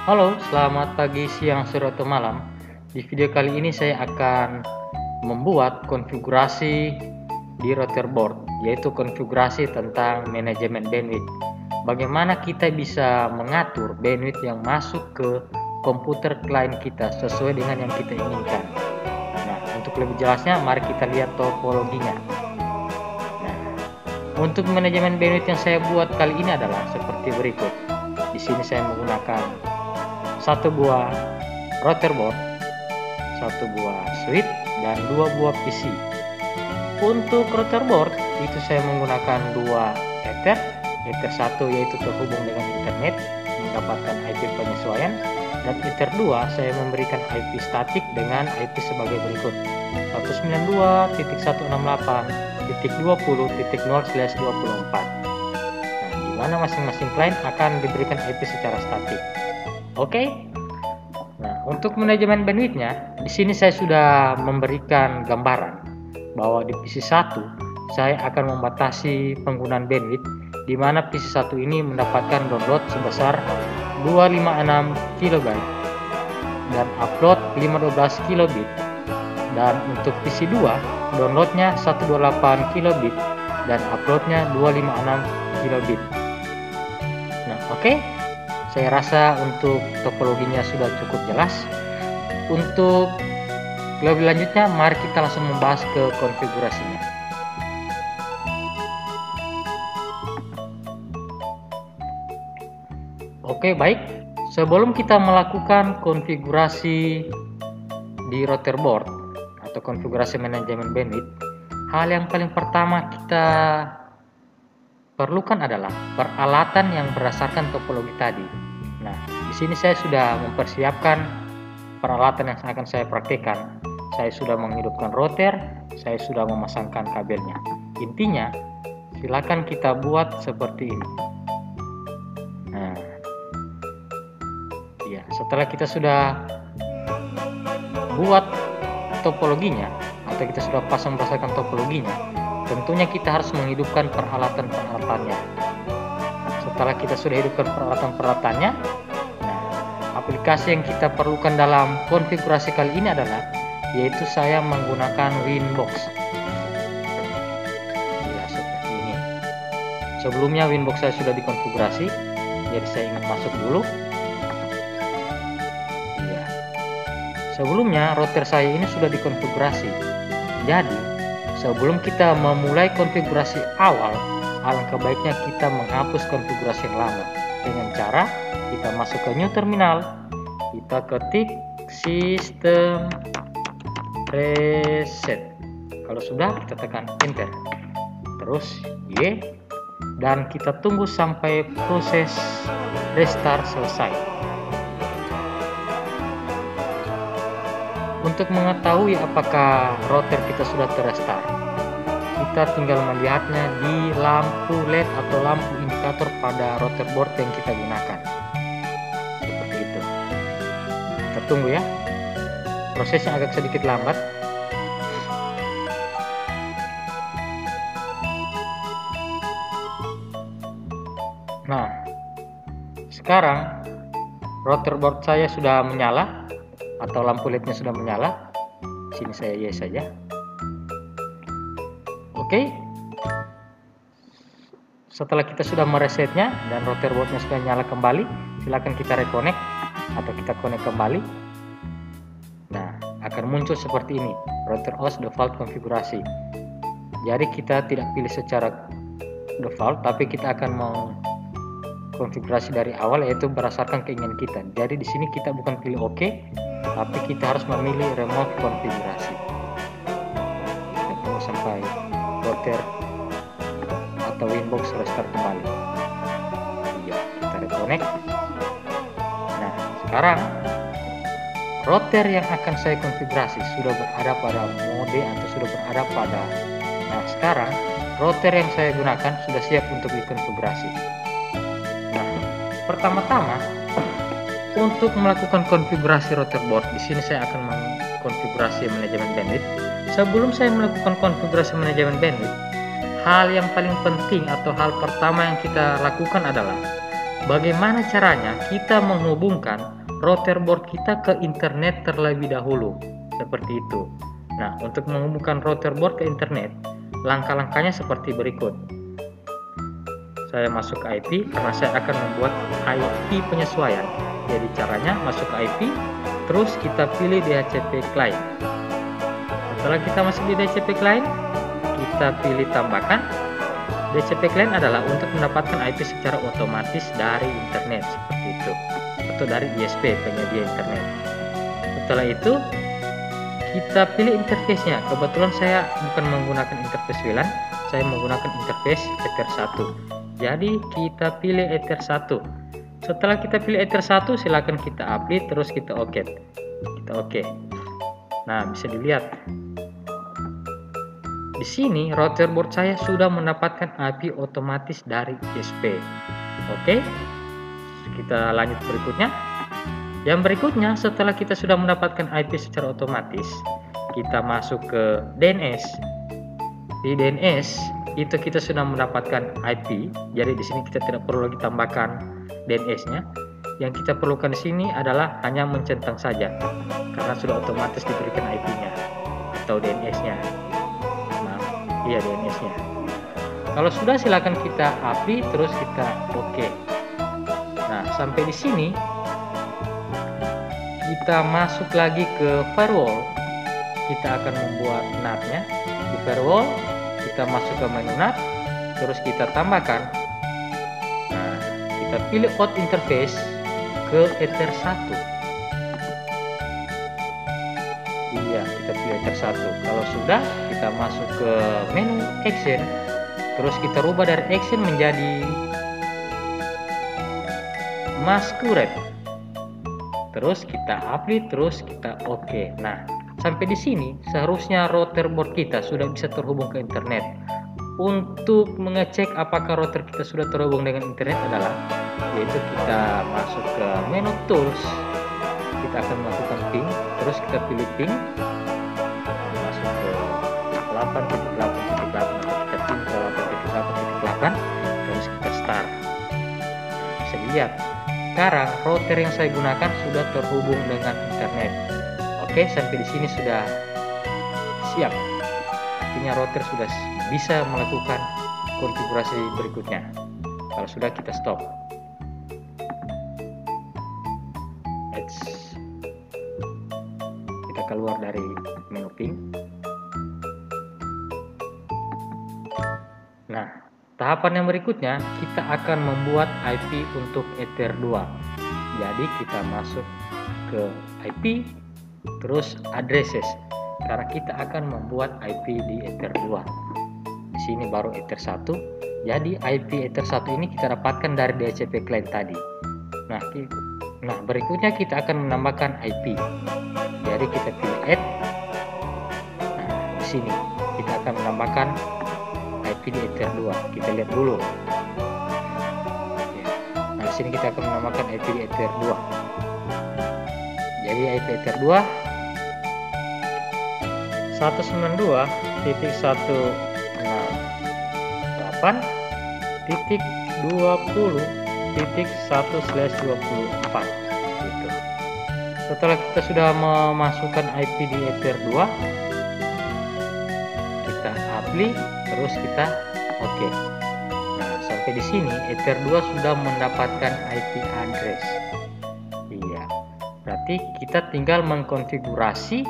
Halo, selamat pagi, siang, sore, atau malam. Di video kali ini saya akan membuat konfigurasi di routerboard, yaitu konfigurasi tentang manajemen bandwidth. Bagaimana kita bisa mengatur bandwidth yang masuk ke komputer klien kita sesuai dengan yang kita inginkan. Nah, untuk lebih jelasnya, mari kita lihat topologinya. Nah, untuk manajemen bandwidth yang saya buat kali ini adalah seperti berikut. Di sini saya menggunakan satu buah routerboard, satu buah switch, dan dua buah PC. Untuk routerboard itu saya menggunakan dua Ether 1 yaitu terhubung dengan internet mendapatkan IP penyesuaian, dan Ether 2 saya memberikan IP statik dengan IP sebagai berikut: 192.168.20.0/24. Nah, di mana masing-masing klien akan diberikan IP secara statik. Oke. Nah, untuk manajemen bandwidthnya, di sini saya sudah memberikan gambaran bahwa di PC 1 saya akan membatasi penggunaan bandwidth, di mana PC 1 ini mendapatkan download sebesar 256 KB dan upload 512 kilobit, dan untuk PC 2 downloadnya 128 kilobit dan uploadnya 256 kilobit. Nah, oke. Saya rasa untuk topologinya sudah cukup jelas. Untuk lebih lanjutnya, mari kita langsung membahas ke konfigurasinya. Oke, baik. Sebelum kita melakukan konfigurasi di routerboard atau konfigurasi manajemen bandwidth, hal yang paling pertama kita perlukan adalah peralatan yang berdasarkan topologi tadi. Nah, di sini saya sudah mempersiapkan peralatan yang akan saya praktekkan. Saya sudah menghidupkan router, saya sudah memasangkan kabelnya. Intinya, silakan kita buat seperti ini. Nah, ya, setelah kita sudah buat topologinya atau kita sudah pasang berdasarkan topologinya, tentunya kita harus menghidupkan peralatan-peralatannya. Setelah kita sudah hidupkan peralatan-peralatannya, nah, aplikasi yang kita perlukan dalam konfigurasi kali ini adalah, yaitu saya menggunakan Winbox. Ya, seperti ini. Sebelumnya Winbox saya sudah dikonfigurasi, jadi saya ingin masuk dulu. Ya. Sebelumnya router saya ini sudah dikonfigurasi. Jadi sebelum kita memulai konfigurasi awal, alangkah baiknya kita menghapus konfigurasi yang lama dengan cara kita masuk ke new terminal, kita ketik sistem reset. Kalau sudah, kita tekan enter, terus Y, dan kita tunggu sampai proses restart selesai. Untuk mengetahui apakah router kita sudah terrestart, kita tinggal melihatnya di lampu LED atau lampu indikator pada routerboard yang kita gunakan. Seperti itu. Kita tunggu ya. Prosesnya agak sedikit lambat. Nah, sekarang routerboard saya sudah menyala atau lampu LED-nya sudah menyala. Sini saya yes saja. Oke. Setelah kita sudah meresetnya dan routerboardnya sudah nyala kembali, silakan kita reconnect atau kita connect kembali. Nah, akan muncul seperti ini, router OS default konfigurasi. Jadi kita tidak pilih secara default, tapi kita akan mengkonfigurasi dari awal, yaitu berdasarkan keinginan kita. Jadi di sini kita bukan pilih OK, tapi kita harus memilih remote konfigurasi. Kita tunggu sampai router atau Winbox restart kembali. Ya, kita reconnect. Nah, sekarang router yang akan saya konfigurasi sudah berada pada mode atau sudah berada pada. Nah, sekarang router yang saya gunakan sudah siap untuk dikonfigurasi. Nah, pertama-tama untuk melakukan konfigurasi routerboard, di sini saya akan mengkonfigurasi manajemen bandwidth. Sebelum saya melakukan konfigurasi manajemen bandwidth, hal yang paling penting atau hal pertama yang kita lakukan adalah bagaimana caranya kita menghubungkan router board kita ke internet terlebih dahulu, seperti itu. Nah, untuk menghubungkan router board ke internet, langkah-langkahnya seperti berikut. Saya masuk ke IP karena saya akan membuat IP penyesuaian. Jadi caranya masuk ke IP, terus kita pilih DHCP client. Setelah kita masuk di DHCP client, kita pilih tambahkan. DHCP client adalah untuk mendapatkan IP secara otomatis dari internet, seperti itu, atau dari ISP, penyedia internet. Setelah itu kita pilih interface-nya. Kebetulan saya bukan menggunakan interface VLAN, saya menggunakan interface Ether 1. Jadi kita pilih Ether 1. Setelah kita pilih Ether 1, silakan kita update, terus kita oke. Kita oke. Nah, bisa dilihat di sini router board saya sudah mendapatkan IP otomatis dari ISP. Oke, kita lanjut berikutnya. Yang berikutnya, setelah kita sudah mendapatkan IP secara otomatis, kita masuk ke DNS. Di DNS itu kita sudah mendapatkan IP. Jadi di sini kita tidak perlu lagi tambahkan DNS-nya. Yang kita perlukan di sini adalah hanya mencentang saja, karena sudah otomatis diberikan IP-nya atau DNS-nya. Iya, DNS-nya. Kalau sudah, silakan kita update, terus kita oke. Nah, sampai di sini kita masuk lagi ke firewall. Kita akan membuat NAT-nya. Di firewall kita masuk ke menu NAT, terus kita tambahkan. Nah, kita pilih out interface ke Ether 1. Iya, kita pilih Ether 1. Kalau sudah, kita masuk ke menu action, terus kita rubah dari action menjadi masquerade, terus kita update, terus kita oke. Nah, sampai di sini seharusnya router board kita sudah bisa terhubung ke internet. Untuk mengecek apakah router kita sudah terhubung dengan internet adalah, yaitu kita masuk ke menu tools, kita akan melakukan ping, terus kita pilih ping, masuk ke 8.8.8 atau kita ping ke 8.8.8, terus kita start. Bisa dilihat sekarang router yang saya gunakan sudah terhubung dengan internet. Oke, sampai di sini sudah siap. Artinya router sudah bisa melakukan konfigurasi berikutnya. Kalau sudah, kita stop. Kita keluar dari menu ping. Nah, tahapan yang berikutnya kita akan membuat IP untuk Ether 2. Jadi kita masuk ke IP, terus addresses, karena kita akan membuat IP di Ether 2. Di sini baru Ether 1. Jadi IP Ether 1 ini kita dapatkan dari DHCP client tadi. Nah, berikutnya kita akan menambahkan IP. Jadi kita pilih add. Nah, di sini kita akan menambahkan IP di Ether 2. Kita lihat dulu. Nah, di sini kita akan menambahkan IP di Ether 2. Jadi IP Ether 2 192.168.20.1/24 gitu. Setelah kita sudah memasukkan IP di Ether 2, kita apply, terus kita oke. Nah, sampai di sini Ether 2 sudah mendapatkan IP address. Iya, berarti kita tinggal mengkonfigurasi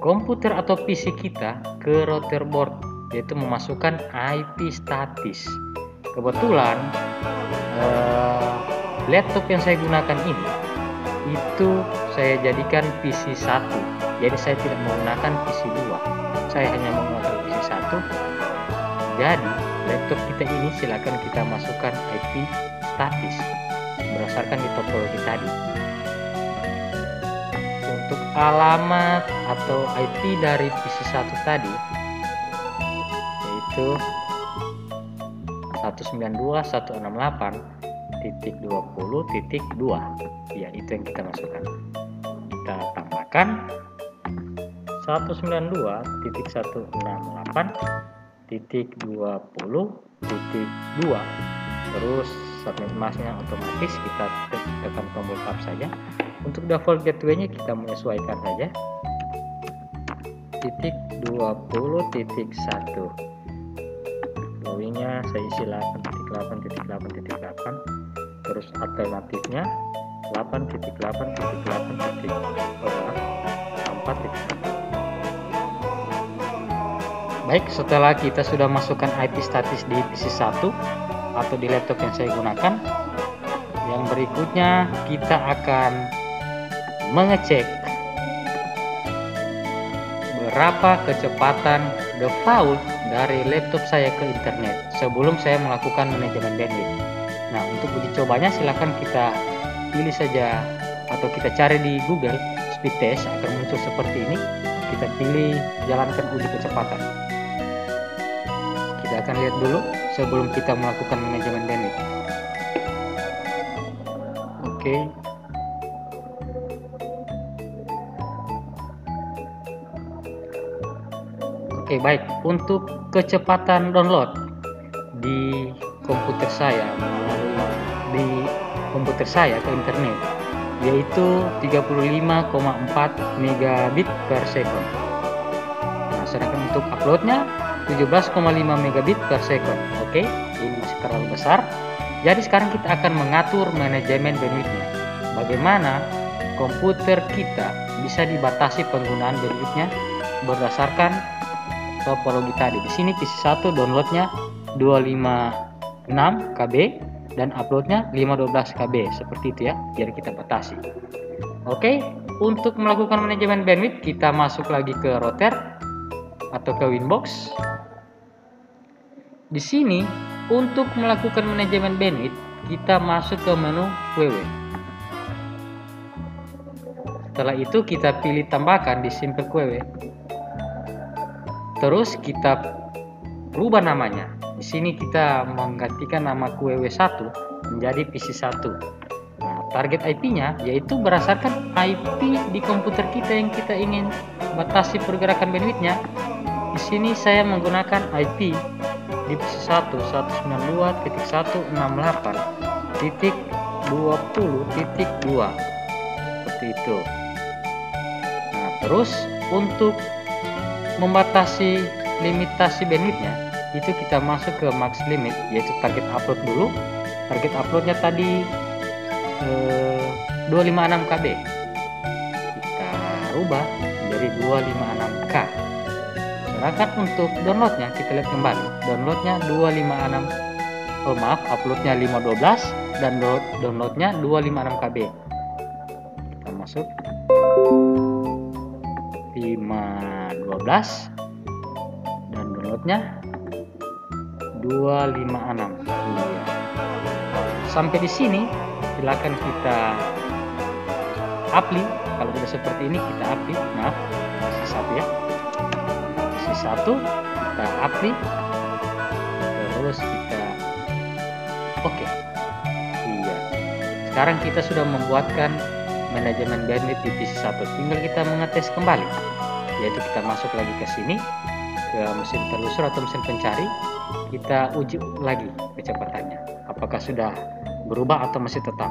komputer atau PC kita ke router board, yaitu memasukkan IP statis. Kebetulan laptop yang saya gunakan ini itu saya jadikan PC 1. Jadi saya tidak menggunakan PC 2. Saya hanya menggunakan PC 1. Jadi laptop kita ini silakan kita masukkan IP statis berdasarkan di topologi tadi. Untuk alamat atau IP dari PC 1 tadi yaitu 192.168.20.2. Ya, itu yang kita masukkan. Kita tambahkan 192.168.20.2, terus subnet masknya otomatis kita tekan tombol tab saja. Untuk default gateway-nya kita menyesuaikan saja .20.1. Flowing-nya saya isi 8.8.8.8, terus alternatifnya 8.8.8.4. Baik, setelah kita sudah masukkan IP statis di PC1 atau di laptop yang saya gunakan, yang berikutnya kita akan mengecek berapa kecepatan default dari laptop saya ke internet sebelum saya melakukan manajemen bandwidth. Nah, untuk uji cobanya silahkan kita pilih saja atau kita cari di Google speed test, akan muncul seperti ini. Kita pilih jalankan uji kecepatan. Kita akan lihat dulu sebelum kita melakukan manajemen bandwidth. Oke. Oke, baik. Untuk kecepatan download di komputer saya ke internet yaitu 35,4 megabit per second. Nah, sedangkan untuk uploadnya 17,5 megabit per second. Oke, ini masih terlalu besar. Jadi sekarang kita akan mengatur manajemen bandwidthnya. Bagaimana komputer kita bisa dibatasi penggunaan bandwidthnya berdasarkan topologi tadi. Di sini PC1 downloadnya 256 KB dan uploadnya 512 KB, seperti itu ya. Jadi kita batasi. Oke, untuk melakukan manajemen bandwidth kita masuk lagi ke router atau ke Winbox. Di sini untuk melakukan manajemen bandwidth kita masuk ke menu WW. Setelah itu kita pilih tambahkan di simple WW. Terus kita rubah namanya. Di sini kita menggantikan nama QW1 menjadi PC1. Nah, target IP-nya yaitu berdasarkan IP di komputer kita yang kita ingin batasi pergerakan bandwidth-nya. Di sini saya menggunakan IP di PC1 192.168.20.2 seperti itu. Nah, terus untuk membatasi limitasi bandwidth-nya itu kita masuk ke max limit, yaitu target upload dulu. Target uploadnya tadi 256 KB, kita rubah menjadi 256K. Sedangkan untuk downloadnya kita lihat kembali, downloadnya 256, uploadnya 512 dan downloadnya 256 KB. Kita masuk 512 dan downloadnya 256. Iya. Sampai di sini silakan kita apply. Kalau sudah seperti ini kita apply. Maaf, masih satu ya. Masih satu kita apply. Terus kita oke. Iya. Sekarang kita sudah membuatkan manajemen bandwidth di PC1. Tinggal kita mengetes kembali. Yaitu kita masuk lagi ke sini ke mesin telusur atau mesin pencari, kita uji lagi kecepatannya apakah sudah berubah atau masih tetap.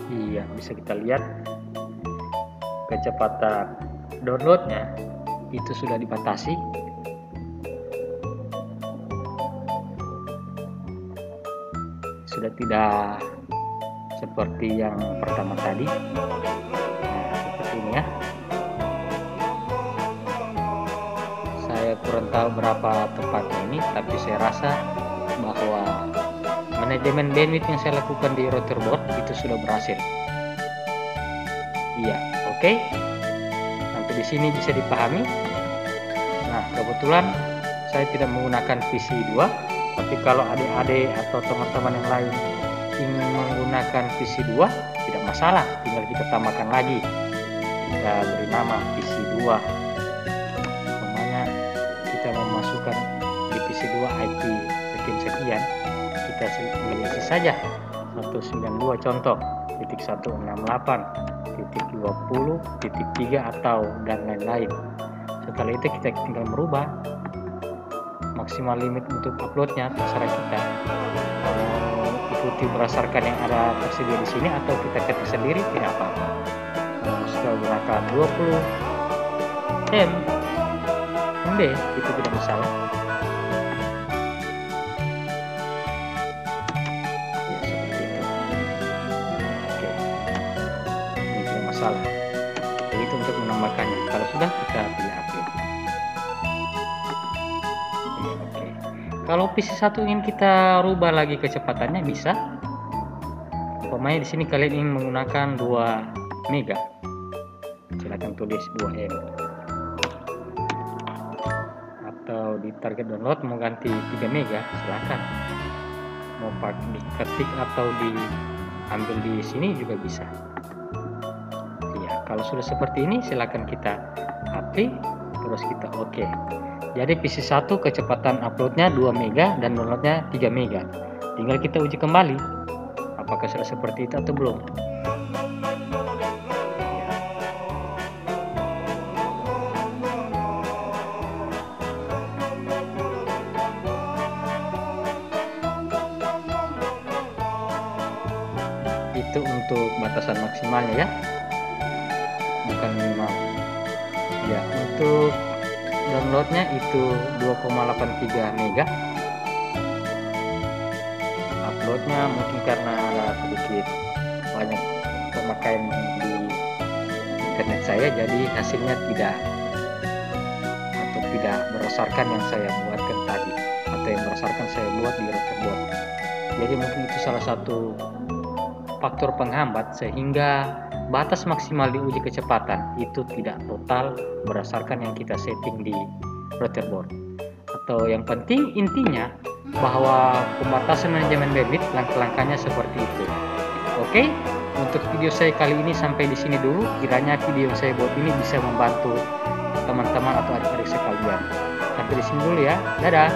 Iya, bisa kita lihat kecepatan downloadnya itu sudah dibatasi. Sudah tidak seperti yang pertama tadi. Nah, seperti ini ya. Saya kurang tahu berapa tepatnya ini, tapi saya rasa bahwa manajemen bandwidth yang saya lakukan di router board itu sudah berhasil. Iya, oke. Sampai di sini bisa dipahami. Nah, kebetulan saya tidak menggunakan PC2, tapi kalau adik-adik atau teman-teman yang lain ingin menggunakan PC2 tidak masalah, tinggal kita tambahkan lagi. Kita beri nama PC2. Namanya kita memasukkan di PC2 IP sekian, kita isi saja 192 contoh, titik 168, titik 20, titik 3 atau dan lain-lain. Setelah itu kita tinggal merubah maksimal limit untuk uploadnya, terserah kita ikuti berdasarkan yang ada tersedia di sini atau kita ketik sendiri, tidak apa-apa. Sudah gunakan 20 MB itu tidak masalah. Ya, seperti itu. Oke, ini tidak masalah. Jadi itu untuk menambahkannya. Kalau sudah, kita pilih upload. Oke. Kalau PC1 ingin kita rubah lagi kecepatannya, bisa. Umpamanya di sini kalian ingin menggunakan 2 mega, silakan tulis 2M. Atau di target download mau ganti 3 mega, silakan. Mau pakai diketik atau diambil di sini juga bisa. Ya, kalau sudah seperti ini silakan kita apply, terus kita oke. Jadi PC1 kecepatan uploadnya 2 mega dan downloadnya 3 mega. Tinggal kita uji kembali apakah sudah seperti itu atau belum. Itu untuk batasan maksimalnya ya, bukan minimal ya. Untuk downloadnya itu 2,83 mega, uploadnya mungkin karena ada sedikit banyak pemakaian di internet saya, jadi hasilnya tidak berdasarkan yang saya buatkan tadi atau yang berdasarkan saya buat di Rotorboard. Jadi mungkin itu salah satu faktor penghambat sehingga batas maksimal di uji kecepatan itu tidak total berdasarkan yang kita setting di Rotorboard. Atau yang penting intinya bahwa pembatasan manajemen bandwidth langkah-langkahnya seperti itu. Oke, untuk video saya kali ini sampai di sini dulu. Kiranya video saya buat ini bisa membantu teman-teman atau adik-adik sekalian. Sampai di sini dulu ya. Dadah.